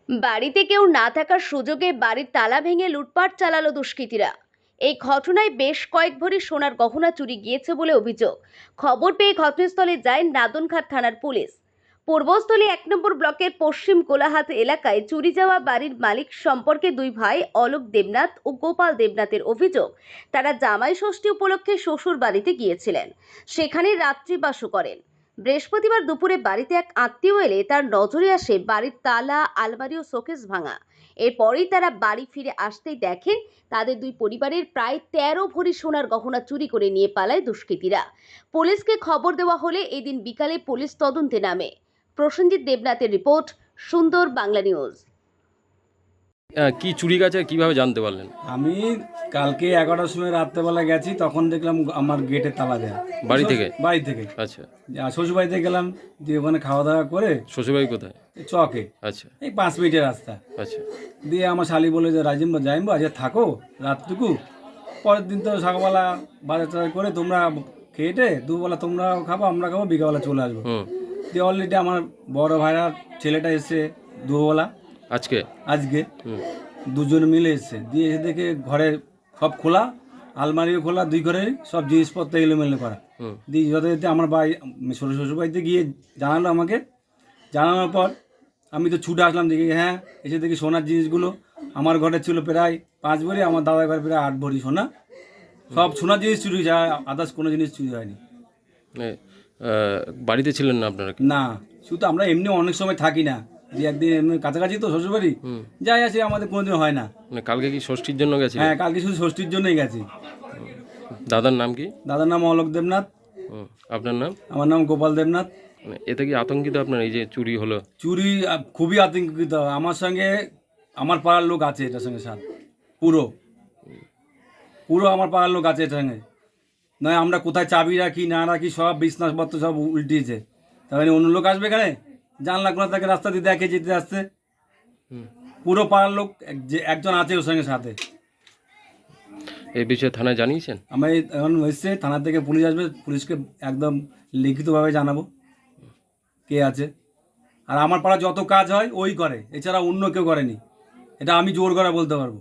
বাড়িতে কেউ না থাকার সুযোগে বাড়ির তালা ভেঙে লুটপাট চালালো দুষ্কৃতীরা। এই ঘটনায় বেশ কয়েক ভরি সোনার গহনা চুরি গিয়েছে বলে অভিযোগ। খবর পেয়ে ঘটনাস্থলে যায় নাদনঘাট থানার পুলিশ। পূর্বস্থলী 1 নম্বর ব্লকের পশ্চিম কোলাহাট এলাকায় চুরি যাওয়া বাড়ির মালিক সম্পর্কে দুই ভাই অলোক দেবনাথ ও গোপাল দেবনাথের অভিযোগ, তারা জামাই ষষ্ঠী উপলক্ষে শ্বশুর বাড়িতে গিয়েছিলেন, সেখানে রাত্রিবাসও করেন। বৃহস্পতিবার দুপুরে বাড়িতে এক আত্মীয় এলে তার নজরে আসে বাড়ির তালা, আলমারি ও শোকেস ভাঙা। এরপরেই তারা বাড়ি ফিরে আসতেই দেখেন তাদের দুই পরিবারের প্রায় 13 ভরি সোনার গহনা চুরি করে নিয়ে পালায় দুষ্কৃতীরা। পুলিশকে খবর দেওয়া হলে এদিন বিকালে পুলিশ তদন্তে নামে। প্রসেনজিৎ দেবনাথের রিপোর্ট, সুন্দর বাংলা নিউজ। কি চুরি গেছে কিভাবে জানতে পারলেন? আমি কালকে 11টার সময় রাত্রেবেলা গেছি, তখন দেখলাম আমার গেটে তালা দেয়া। বাড়ি থেকে? বাড়ি থেকে। আচ্ছা, শ্বশুর বাড়িতে গেলাম, দিয়ে ওখানে খাওয়া দাওয়া করে শ্বশুরবাড়ি কোথায়? চকে, আচ্ছা এই 5 মিনিটের রাস্তা। আচ্ছা দিয়ে আমার শালি বলে যে যাইবো আজকে থাকো রাতটুকু, পরের দিন তো সকালবেলা বাজার টাজার করে তোমরা খেয়েটে দুবেলা তোমরা খাবো, আমরা খাবো, বিকালবেলা চলে আসবো। দিয়ে অলরেডি আমার বড় ভাইরা ছেলেটা এসছে দুবেলা আজকে দুজন মিলে এসছে। দিয়ে এসে দেখে ঘরে সব খোলা, আলমারিও খোলা, দুই ঘরে সব জিনিসপত্র এলোমেলো করা। দিয়ে যথাযথ আমার বাড়ি শ্বশুর বাড়িতে গিয়ে জানালো আমাকে। জানানোর পর আমি তো ছুটে আসলাম, দেখি হ্যাঁ, এসে দেখি সোনার জিনিসগুলো আমার ঘরে ছিল প্রায় 5 ভরি, আমার দাদার ঘরে প্রায় 8 ভরি সোনা। সব সোনার জিনিস চুরি হয়েছে, আদার্স কোনো জিনিস চুরি হয়নি। বাড়িতে ছিলেন না আপনারা? না, শুধু আমরা এমনি অনেক সময় থাকি না, যে একদিন এমনি কাছাকাছি তো শ্বশুরবাড়ি, যাই আসে, আমাদের কোনোদিন হয় না। মানে কালকে কি ষষ্ঠীর জন্য গেছে? হ্যাঁ, কালকে শুধু ষষ্ঠীর জন্যই গেছি। দাদার নাম কি? দাদার নাম অলোক দেবনাথ। আপনার নাম? আমার নাম গোপাল দেবনাথ। মানে এতে কি আতঙ্কিত আপনার, এই যে চুরি হলো? চুরি খুবই আতঙ্কিত। আমার সঙ্গে আমার পাড়ার লোক আছে এটার সঙ্গে, সাথ পুরো আমার পাড়ার লোক আছে এটার সঙ্গে। নয় আমরা কোথায় চাবি রাখি না রাখি, সব বিছনাপত্র সব উল্টিয়েছে। তাহলে অন্য লোক আসবে এখানে, জানলা কোনা তাকে রাস্তা দিয়ে দেখে যেতে আসতে। পুরো পাড়ার লোক যে একজন আছে ওর সঙ্গে সাথে। এই বিষয়ে থানায় জানিয়েছেন? আমি এখন এসছে, থানা থেকে পুলিশ আসবে, পুলিশকে একদম লিখিতভাবে জানাবো কে আছে। আর আমার পাড়া যত কাজ হয় ওই করে, এছাড়া অন্য কেউ করেনি, এটা আমি জোর করে বলতে পারবো।